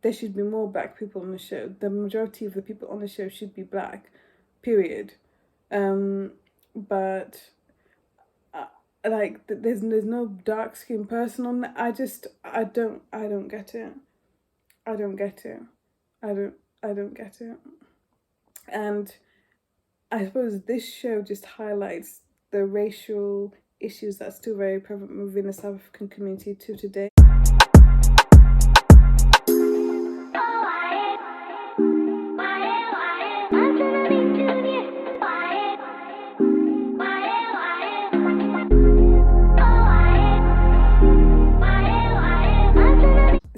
there should be more black people on the show. The majority of the people on the show should be black, period. But like there's no dark skinned person on that. I don't get it. I don't get it. I don't get it. And I suppose this show just highlights the racial issues that's still very prevalent within the South African community to today.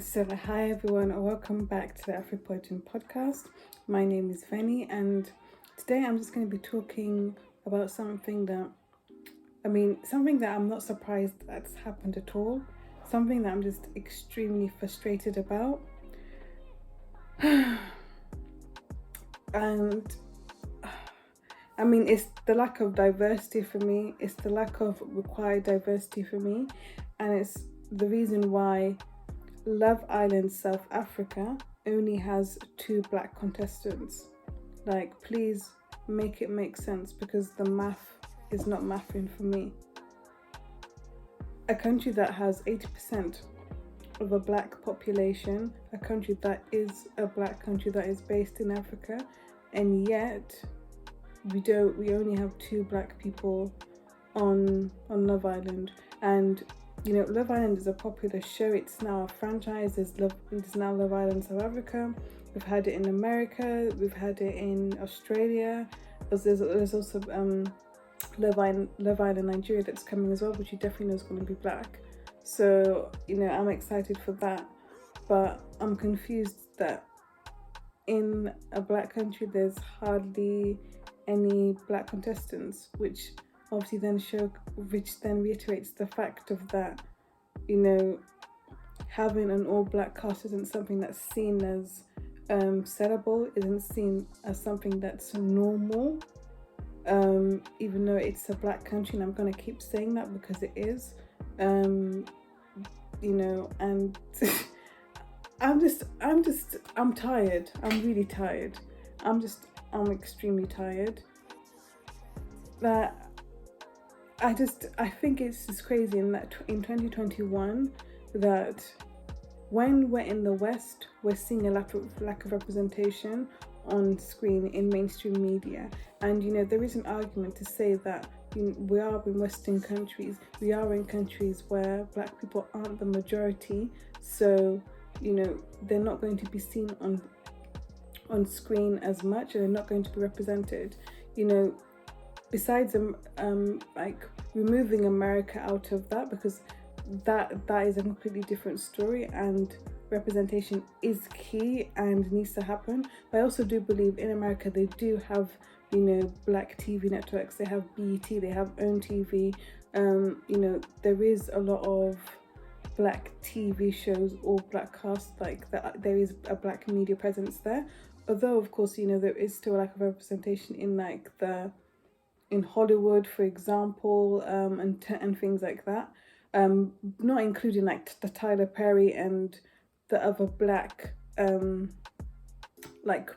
So hi everyone, and welcome back to the Afropolitan podcast. My name is Venny, and today I'm just going to be talking about something that I'm not surprised that's happened at all. Something that I'm just extremely frustrated about. And it's the lack of diversity for me. It's the lack of required diversity for me. And it's the reason why Love Island South Africa only has 2 black contestants. Like, please make it make sense, because the math is not mathing for me. A country that has 80% of a black population, a country that is a black country that is based in Africa, and yet we only have 2 black people on Love Island. And Love Island is a popular show. It's now a franchise. There's now Love Island South Africa. We've had it in America. We've had it in Australia. There's also Love Island Nigeria that's coming as well, which you definitely know is going to be black. So I'm excited for that, but I'm confused that in a black country there's hardly any black contestants, which then reiterates the fact of that, having an all black cast isn't something that's seen as sellable, isn't seen as something that's normal, even though it's a black country, and I'm going to keep saying that because it is, and I'm tired. I'm really tired. I'm extremely tired. That I think it's just crazy in 2021 that when we're in the West, we're seeing a lack of representation on screen in mainstream media. And there is an argument to say that we are in Western countries, we are in countries where black people aren't the majority, so they're not going to be seen on screen as much, and they're not going to be represented. Besides like removing America out of that, because that is a completely different story, and representation is key and needs to happen. But I also do believe in America they do have black TV networks. They have BET, they have OWN TV. There is a lot of black TV shows or black cast, like that. There is a black media presence there, although of course there is still a lack of representation in Hollywood, for example, and things like that. Not including like the Tyler Perry and the other black like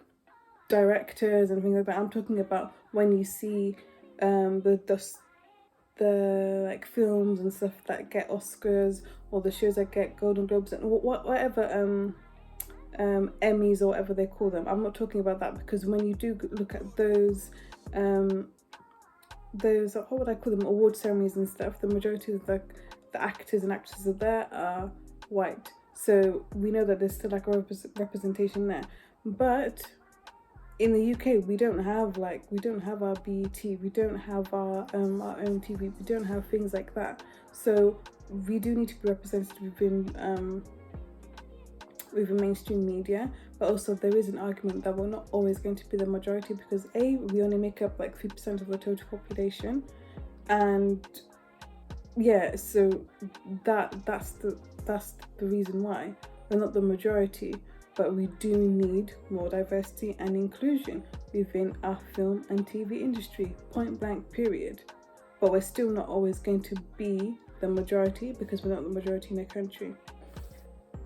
directors and things like that. I'm talking about when you see the like films and stuff that get Oscars, or the shows that get Golden Globes and whatever Emmys or whatever they call them. I'm not talking about that, because when you do look at those what would I call them, award ceremonies and stuff, the majority of the actors and actresses there are white. So we know that there's still like a representation there. But in the UK, we don't have our BET, we don't have our own TV, we don't have things like that. So we do need to be represented within mainstream media. But also there is an argument that we're not always going to be the majority, because we only make up like 3% of the total population, and so that's the reason why we're not the majority. But we do need more diversity and inclusion within our film and TV industry, point blank, period. But we're still not always going to be the majority, because we're not the majority in the country.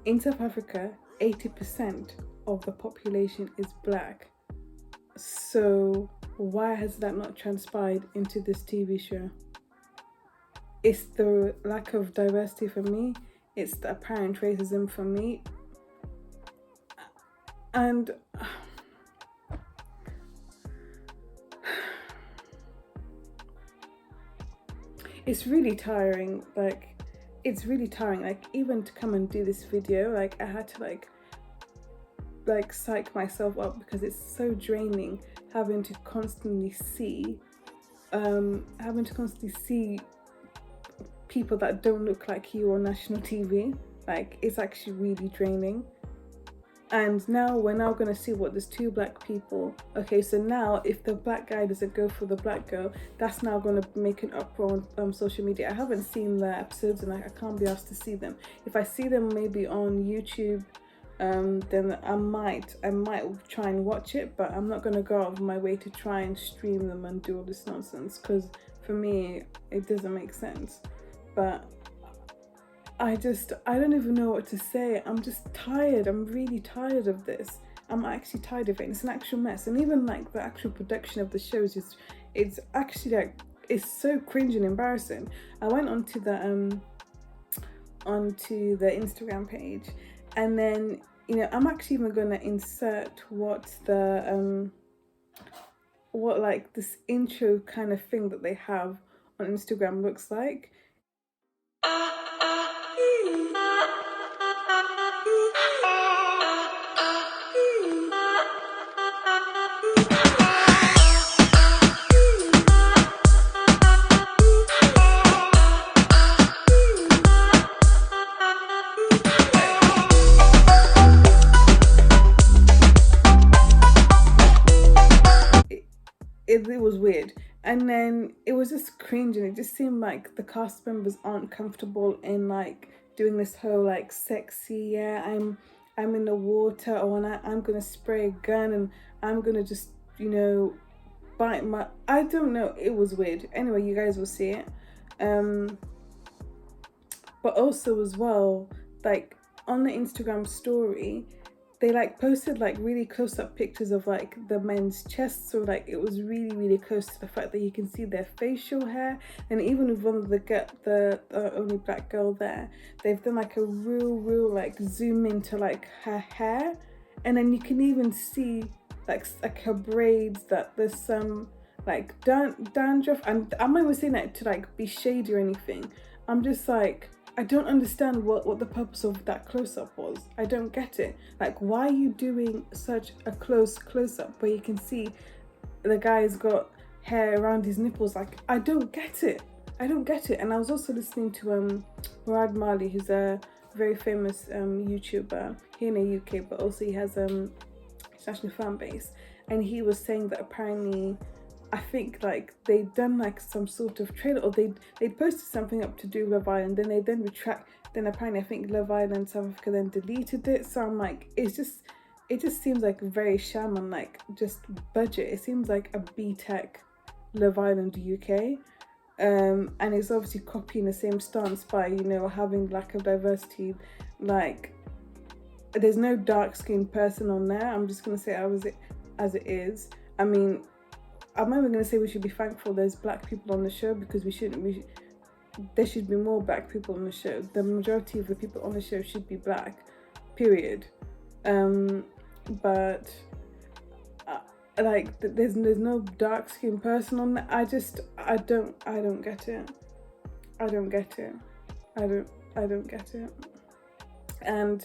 In South Africa, 80% of the population is black. So why has that not transpired into this TV show? It's the lack of diversity for me. It's the apparent racism for me. And it's really tiring. Like, it's really tiring. Like, even to come and do this video, like, I had to like psych myself up because it's so draining having to constantly see people that don't look like you on national TV. Like, it's actually really draining. And now we're now going to see what there's two black people. Okay, so now if the black guy doesn't go for the black girl, that's now going to make an uproar on social media. I haven't seen the episodes and I can't be asked to see them. If I see them maybe on YouTube, then I might try and watch it, but I'm not going to go out of my way to try and stream them and do all this nonsense, because for me it doesn't make sense. But I don't even know what to say. I'm just tired. I'm really tired of this. I'm actually tired of it. It's an actual mess. And even like the actual production of the shows it's actually like, it's so cringe and embarrassing. I went onto the Instagram page, and then, you know, I'm actually even gonna insert what the what like this intro kind of thing that they have on Instagram looks like. It was weird, and then it was just cringe, and it just seemed like the cast members aren't comfortable in like doing this whole like sexy, yeah, I'm in the water, or I'm gonna spray a gun and I'm gonna just, you know, bite my, I don't know, it was weird. Anyway, you guys will see it. But also as well, like on the Instagram story, they like posted like really close-up pictures of like the men's chests, so like it was really, really close to the fact that you can see their facial hair. And even with one of the only black girl there, they've done like a real like zoom into like her hair, and then you can even see like her braids, that there's some like dandruff. And I'm not even saying that to like be shady or anything. I'm just like, I don't understand what the purpose of that close-up was. I don't get it. Like, why are you doing such a close-up where you can see the guy's got hair around his nipples? Like, I don't get it. I don't get it. And I was also listening to Murad Mali, who's a very famous YouTuber here in the UK, but also he has international fan base. And he was saying that apparently, I think like they'd done like some sort of trailer, or they'd posted something up to do Love Island, then they retract, then apparently I think Love Island South Africa then deleted it. So I'm like, it just seems like very sham and like just budget. It seems like a B-Tech Love Island UK, and it's obviously copying the same stance by, you know, having lack of diversity. Like, there's no dark-skinned person on there. I'm just gonna say as it is. I mean, I'm not even going to say we should be thankful there's black people on the show, because there should be more black people on the show. The majority of the people on the show should be black, period. But like there's no dark skinned person on that. I don't get it. I don't get it. I don't get it. And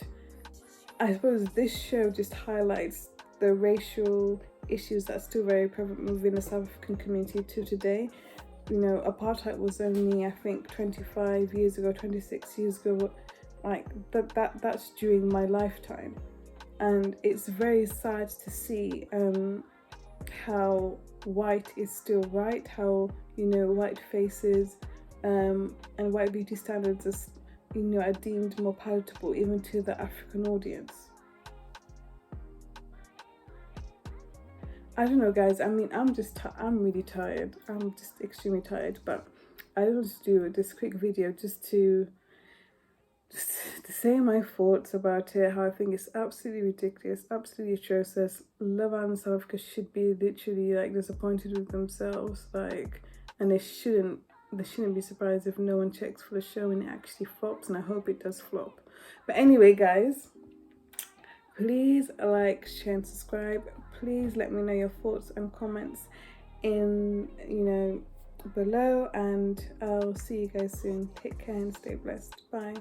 I suppose this show just highlights the racial issues that's still very prevalent within the South African community to today. You know, apartheid was only, I think, 25 years ago, 26 years ago. Like that's during my lifetime, and it's very sad to see how white is still right, how, you know, white faces and white beauty standards are, you know, are deemed more palatable even to the African audience. I don't know, guys. I mean, I'm really tired. I'm just extremely tired. But I wanted to do this quick video just to say my thoughts about it, how I think it's absolutely ridiculous, absolutely atrocious. Love Island South Africa should be literally like disappointed with themselves, like, and they shouldn't be surprised if no one checks for the show and it actually flops, and I hope it does flop. But anyway, guys, please like, share, and subscribe. Please let me know your thoughts and comments in below, and I'll see you guys soon. Take care and stay blessed. Bye.